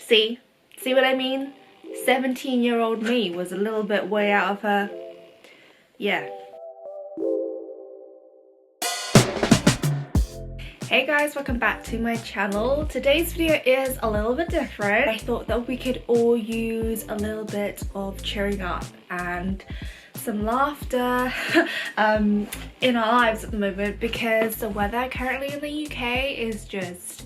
See what I mean? 17-year-old me was a little bit way out of her. Yeah. Hey guys, welcome back to my channel. Today's video is a little bit different. I thought that we could all use a little bit of cheering up and some laughter in our lives at the moment, because the weather currently in the UK is just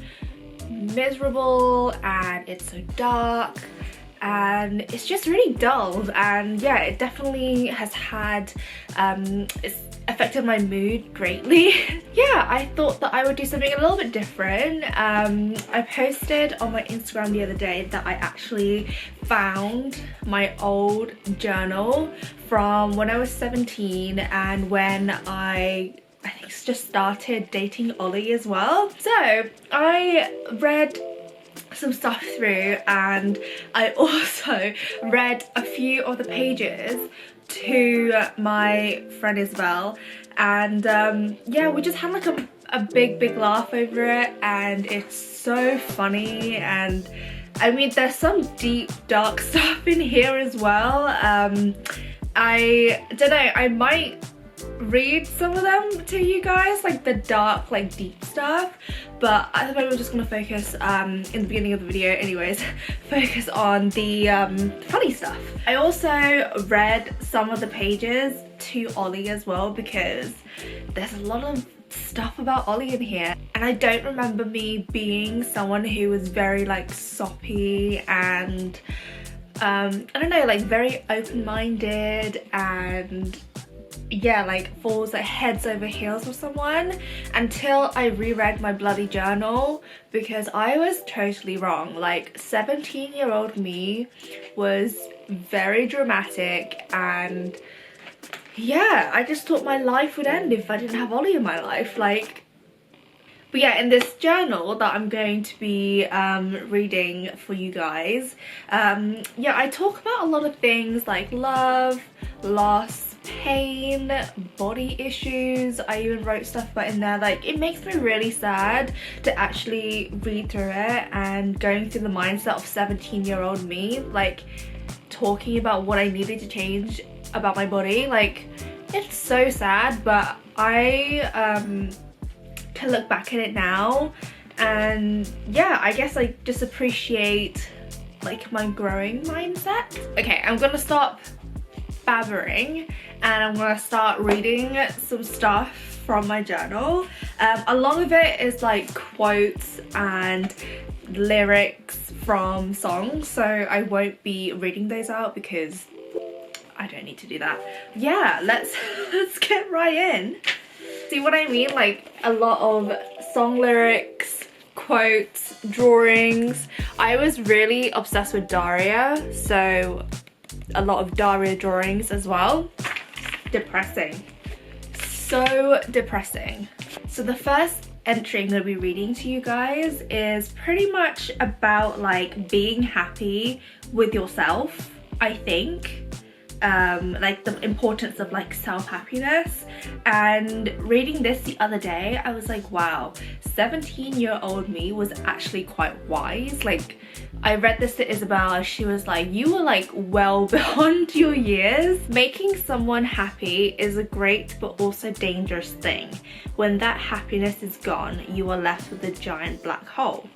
miserable and it's so dark and it's just really dull, and yeah, it definitely has had it's affected my mood greatly. Yeah, I thought that I would do something a little bit different. I posted on my Instagram the other day that I actually found my old journal from when I was 17 and when I think just started dating Ollie as well. So I read some stuff through, and I also read a few of the pages to my friend Isabel, and yeah, we just had like a big laugh over it, and it's so funny. And I mean, there's some deep dark stuff in here as well. I don't know, I might read some of them to you guys, like the dark, like deep stuff, but at the moment we're just gonna focus in the beginning of the video anyways, focus on the funny stuff. I also read some of the pages to Ollie as well, because there's a lot of stuff about Ollie in here, and I don't remember me being someone who was very like soppy and I don't know, like very open-minded and yeah, like falls like heads over heels with someone, until I reread my bloody journal, because I was totally wrong. Like 17-year-old me was very dramatic, and yeah, I just thought my life would end if I didn't have Ollie in my life. Like, but yeah, in this journal that I'm going to be reading for you guys, yeah, I talk about a lot of things like love, loss, pain, body issues. I even wrote stuff about in there. Like, it makes me really sad to actually read through it and going through the mindset of 17-year-old me, like talking about what I needed to change about my body. Like, it's so sad, but I can look back at it now, and yeah, I guess I just appreciate like my growing mindset. Okay, I'm gonna stop babbering and I'm gonna start reading some stuff from my journal. A lot of it is like quotes and lyrics from songs, so I won't be reading those out because I don't need to do that. Yeah, let's get right in. See what I mean? Like a lot of song lyrics, quotes, drawings. I was really obsessed with Daria, so a lot of Daria drawings as well. Depressing, so depressing. So the first entry I'm going to be reading to you guys is pretty much about like being happy with yourself, I think. Like the importance of like self-happiness. And reading this the other day, I was like, wow, 17-year-old me was actually quite wise. Like, I read this to Isabel and she was like, you were like well beyond your years. Making someone happy is a great but also dangerous thing. When that happiness is gone, you are left with a giant black hole.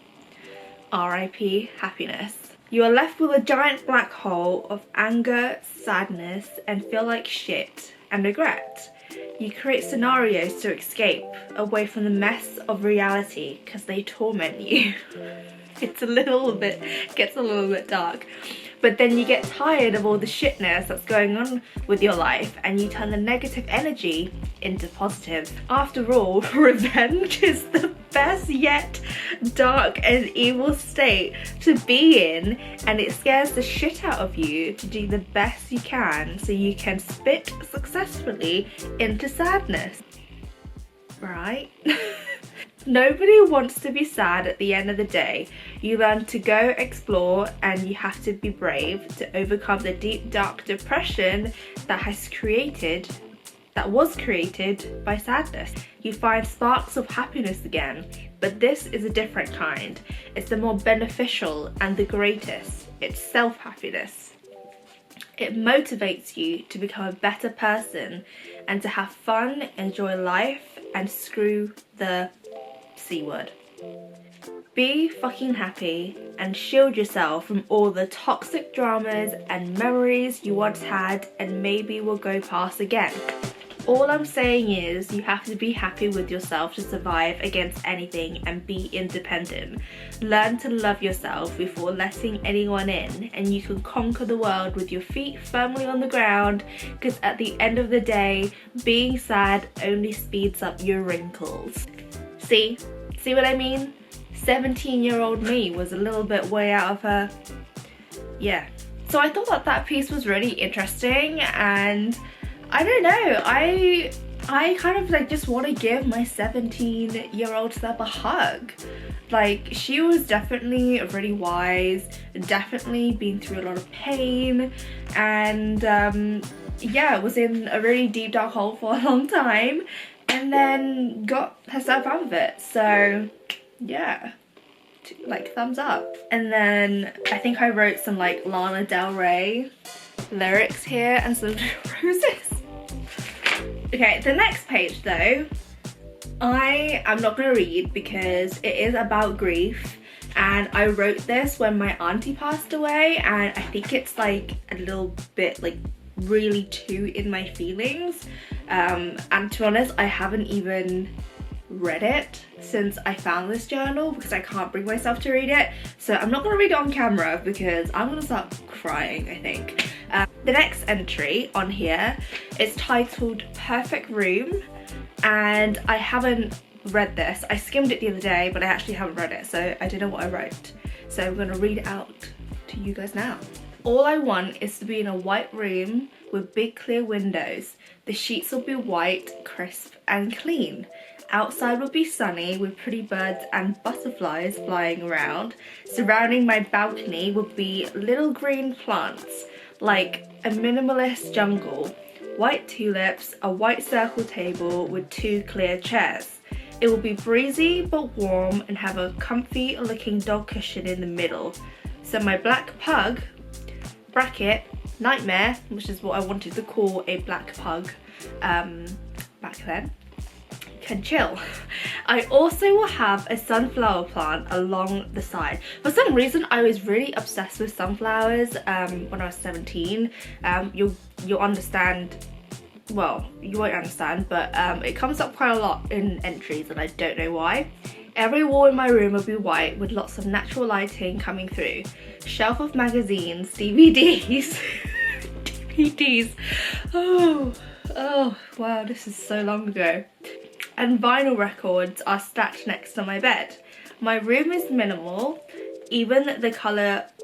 R.I.P. happiness. You are left with a giant black hole of anger, sadness, and feel like shit and regret. You create scenarios to escape away from the mess of reality because they torment you. Gets a little bit dark. But then you get tired of all the shitness that's going on with your life and you turn the negative energy into positive. After all, revenge is the best yet dark and evil state to be in, and it scares the shit out of you to do the best you can so you can spit successfully into sadness. Right? Nobody wants to be sad at the end of the day. You learn to go explore, and you have to be brave to overcome the deep dark depression that was created by sadness. You find sparks of happiness again, but this is a different kind. It's the more beneficial and the greatest. It's self-happiness. It motivates you to become a better person and to have fun, enjoy life, and screw the C word. Be fucking happy and shield yourself from all the toxic dramas and memories you once had and maybe will go past again. All I'm saying is you have to be happy with yourself to survive against anything and be independent. Learn to love yourself before letting anyone in, and you can conquer the world with your feet firmly on the ground, because at the end of the day, being sad only speeds up your wrinkles. See what I mean? 17-year-old me was a little bit way out of her. Yeah. So I thought that piece was really interesting, and I don't know, I kind of like just want to give my 17-year-old self a hug. Like, she was definitely really wise, definitely been through a lot of pain, and yeah, was in a really deep dark hole for a long time and then got herself out of it. So yeah, like thumbs up. And then I think I wrote some like Lana Del Rey lyrics here and some roses. Okay, the next page though, I am not going to read because it is about grief, and I wrote this when my auntie passed away, and I think it's like a little bit like really too in my feelings, and to be honest, I haven't even read it since I found this journal because I can't bring myself to read it. So I'm not going to read it on camera because I'm going to start crying, I think. The next entry on here is titled Perfect Room, and I haven't read this. I skimmed it the other day, but I actually haven't read it, so I don't know what I wrote. So I'm going to read it out to you guys now. All I want is to be in a white room with big clear windows. The sheets will be white, crisp and clean. Outside will be sunny with pretty birds and butterflies flying around. Surrounding my balcony would be little green plants, like a minimalist jungle. White tulips, a white circle table with 2 clear chairs. It will be breezy but warm and have a comfy looking dog cushion in the middle. So my black pug, bracket, Nightmare, which is what I wanted to call a black pug back then, can chill. I also will have a sunflower plant along the side. For some reason I was really obsessed with sunflowers when I was 17. You'll understand, well, you won't understand, but it comes up quite a lot in entries and I don't know why. Every wall in my room will be white with lots of natural lighting coming through. Shelf of magazines, DVDs, DVDs. Oh wow, this is so long ago. And vinyl records are stacked next to my bed. My room is minimal, even the colours.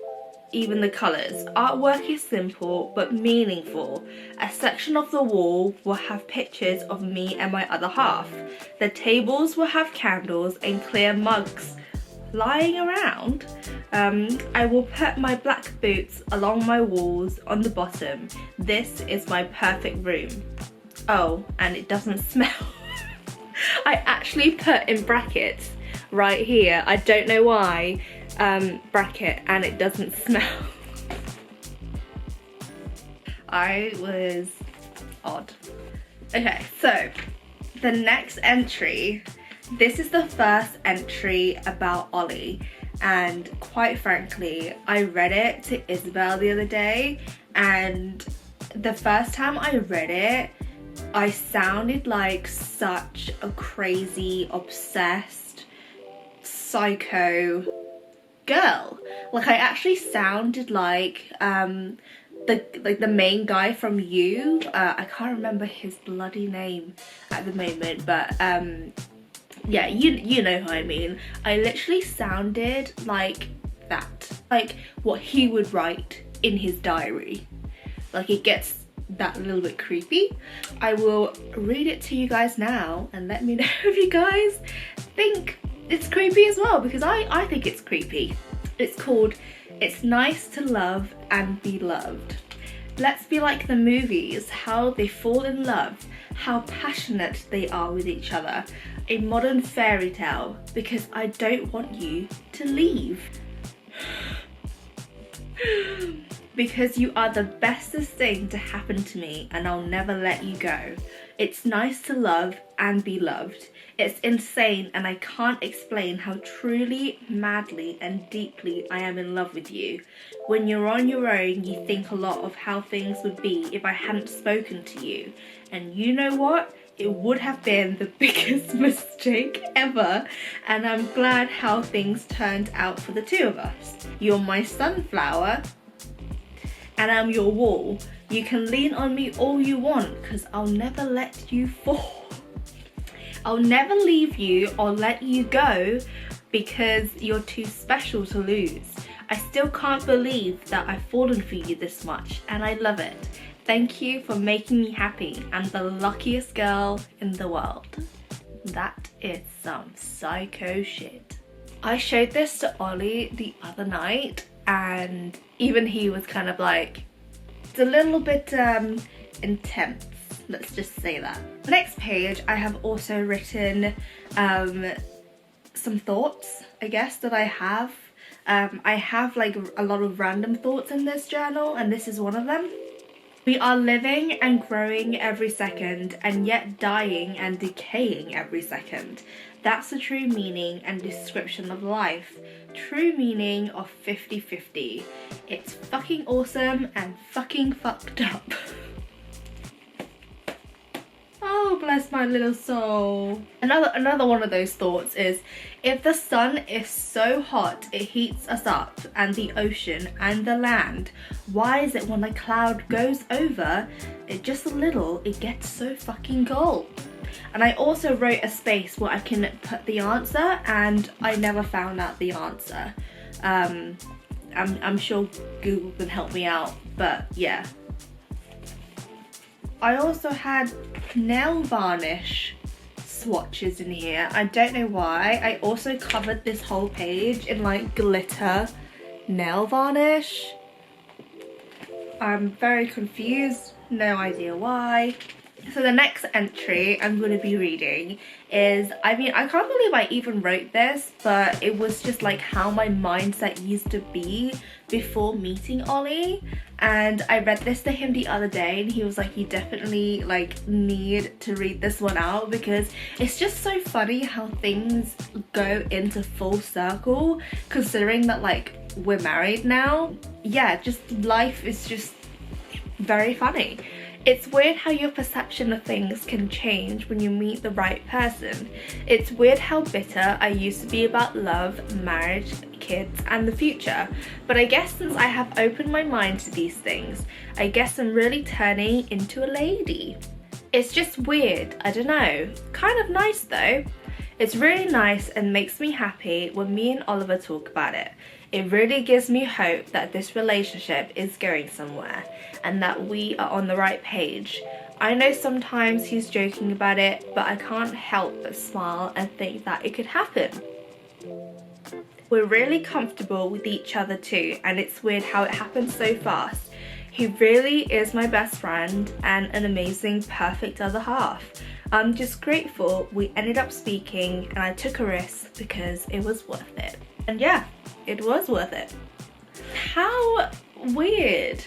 Artwork is simple but meaningful. A section of the wall will have pictures of me and my other half. The tables will have candles and clear mugs lying around. I will put my black boots along my walls on the bottom. This is my perfect room. Oh, and it doesn't smell. I actually put in brackets right here, I don't know why, bracket, and it doesn't smell. I was odd. Okay, so the next entry, this is the first entry about Ollie, and quite frankly I read it to Isabel the other day, and the first time I read it I sounded like such a crazy, obsessed, psycho girl. Like I actually sounded like the main guy from You. I can't remember his bloody name at the moment, but yeah, you know who I mean. I literally sounded like that, like what he would write in his diary. Like it gets that little bit creepy. I will read it to you guys now and let me know if you guys think it's creepy as well, because I think it's creepy. It's called It's Nice to Love and Be Loved. Let's be like the movies, how they fall in love, how passionate they are with each other. A modern fairy tale, because I don't want you to leave. Because you are the bestest thing to happen to me and I'll never let you go. It's nice to love and be loved. It's insane and I can't explain how truly, madly and deeply I am in love with you. When you're on your own, you think a lot of how things would be if I hadn't spoken to you. And you know what? It would have been the biggest mistake ever, and I'm glad how things turned out for the two of us. You're my sunflower and I'm your wall. You can lean on me all you want, cause I'll never let you fall. I'll never leave you or let you go because you're too special to lose. I still can't believe that I've fallen for you this much, and I love it. Thank you for making me happy. I'm the luckiest girl in the world. That is some psycho shit. I showed this to Ollie the other night and even he was kind of like, it's a little bit intense. Let's just say that. The next page I have also written some thoughts, I guess, that I have. I have like a lot of random thoughts in this journal and this is one of them. We are living and growing every second and yet dying and decaying every second. That's the true meaning and description of life. True meaning of 50-50. It's fucking awesome and fucking fucked up. Oh, bless my little soul. Another one of those thoughts is, if the sun is so hot it heats us up and the ocean and the land, why is it when a cloud goes over it just a little, it gets so fucking cold? And I also wrote a space where I can put the answer and I never found out the answer. I'm sure Google can help me out, but yeah. I also had nail varnish swatches in here. I don't know why. I also covered this whole page in like glitter nail varnish. I'm very confused, no idea why. So the next entry I'm going to be reading is, I mean, I can't believe I even wrote this, but it was just like how my mindset used to be before meeting Ollie. And I read this to him the other day and he was like, you definitely like need to read this one out because it's just so funny how things go into full circle considering that like we're married now. Yeah, just life is just very funny. It's weird how your perception of things can change when you meet the right person. It's weird how bitter I used to be about love, marriage, kids and the future. But I guess since I have opened my mind to these things, I guess I'm really turning into a lady. It's just weird, I don't know. Kind of nice though. It's really nice and makes me happy when me and Oliver talk about it. It really gives me hope that this relationship is going somewhere and that we are on the right page. I know sometimes he's joking about it, but I can't help but smile and think that it could happen. We're really comfortable with each other too, and it's weird how it happens so fast. He really is my best friend and an amazing, perfect other half. I'm just grateful we ended up speaking and I took a risk because it was worth it. And yeah, it was worth it. How weird.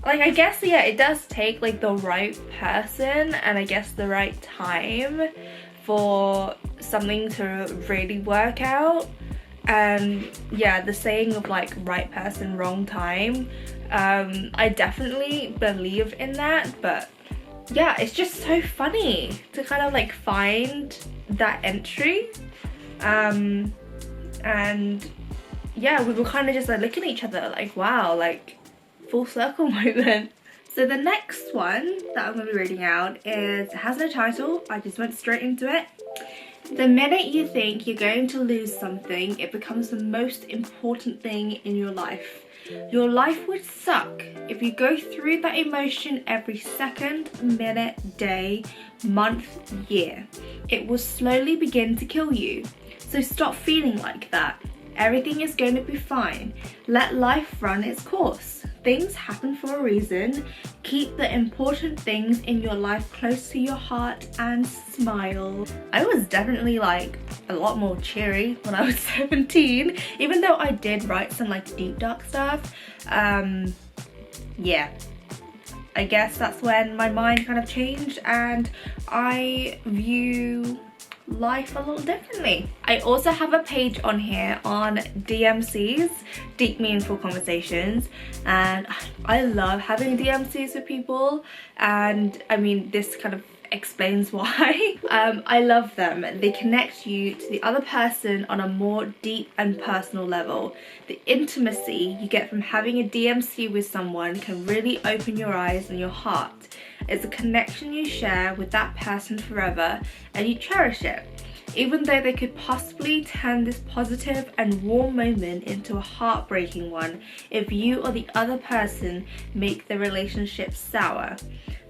Like, I guess, yeah, it does take like the right person and I guess the right time for something to really work out. And yeah, the saying of like right person, wrong time, I definitely believe in that. But yeah, it's just so funny to kind of like find that entry. And yeah, we were kind of just like looking at each other like, wow, like full circle moment. So the next one that I'm going to be reading out is, it has no title, I just went straight into it. The minute you think you're going to lose something, it becomes the most important thing in your life. Your life would suck if you go through that emotion every second, minute, day, month, year. It will slowly begin to kill you. So stop feeling like that. Everything is going to be fine. Let life run its course. things happen for a reason. Keep the important things in your life close to your heart and smile. I was definitely like a lot more cheery when I was 17, even though I did write some like deep dark stuff. Yeah, I guess that's when my mind kind of changed and I view life a little differently. I also have a page on here on DMCs, deep meaningful conversations, and I love having DMCs with people, and I mean this kind of explains why. I love them. They connect you to the other person on a more deep and personal level. The intimacy you get from having a DMC with someone can really open your eyes and your heart. It's a connection you share with that person forever and you cherish it, even though they could possibly turn this positive and warm moment into a heartbreaking one if you or the other person make the relationship sour.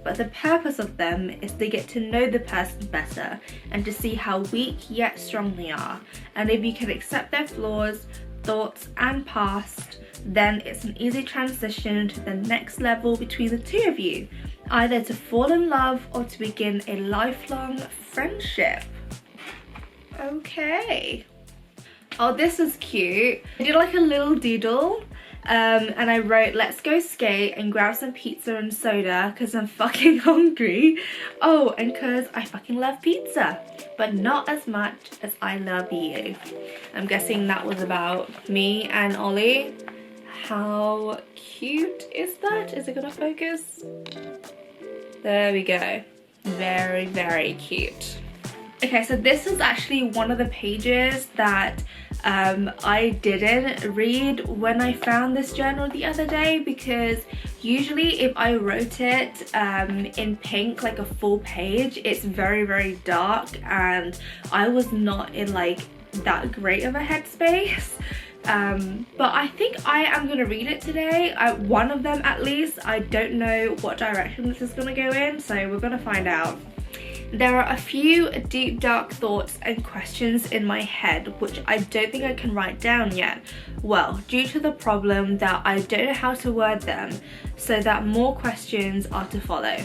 But the purpose of them is to get to know the person better and to see how weak yet strong they are. And if you can accept their flaws, thoughts and past, then it's an easy transition to the next level between the two of you, either to fall in love or to begin a lifelong friendship. Okay. Oh, this is cute. I did like a little doodle. And I wrote, let's go skate and grab some pizza and soda because I'm fucking hungry. Oh, and because I fucking love pizza, but not as much as I love you. I'm guessing that was about me and Ollie. How cute is that? Is it gonna focus? There we go. Very, very cute. Okay, so this is actually one of the pages that I didn't read when I found this journal the other day, because usually if I wrote it in pink, like a full page, it's very, very dark and I was not in like that great of a headspace. But I think I am going to read it today, one of them at least. I don't know what direction this is going to go in, so we're going to find out. There are a few deep dark thoughts and questions in my head which I don't think I can write down yet. Well, due to the problem that I don't know how to word them, so that more questions are to follow.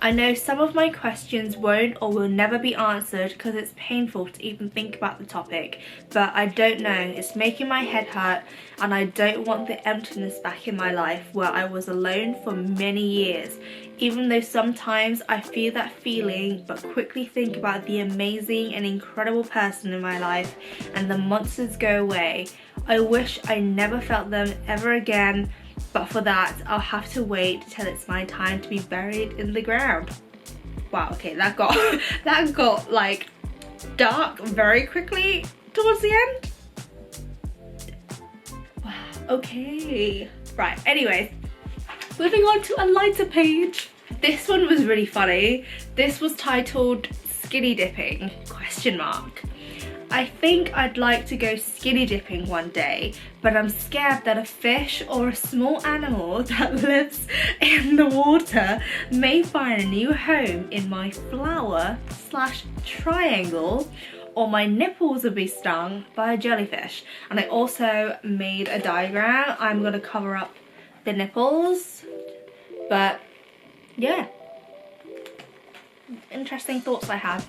I know some of my questions won't or will never be answered because it's painful to even think about the topic, but I don't know, it's making my head hurt and I don't want the emptiness back in my life where I was alone for many years. Even though sometimes I feel that feeling but quickly think about the amazing and incredible person in my life and the monsters go away. I wish I never felt them ever again, but for that I'll have to wait till it's my time to be buried in the ground. Wow, okay, that got like dark very quickly towards the end. Wow, okay. Right, anyways, moving on to a lighter page. This one was really funny. This was titled Skinny Dipping, question mark. I think I'd like to go skinny dipping one day, but I'm scared that a fish or a small animal that lives in the water may find a new home in my flower/triangle, or my nipples will be stung by a jellyfish. And I also made a diagram. I'm gonna cover up the nipples, but yeah, interesting thoughts I had.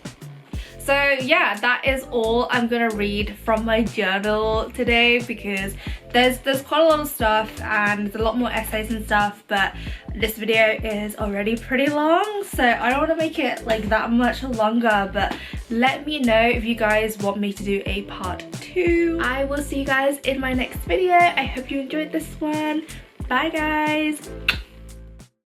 So yeah, that is all I'm gonna read from my journal today, because there's quite a lot of stuff and there's a lot more essays and stuff, but this video is already pretty long, so I don't want to make it like that much longer. But let me know if you guys want me to do a part 2. I will see you guys in my next video. I hope you enjoyed this one. Bye guys.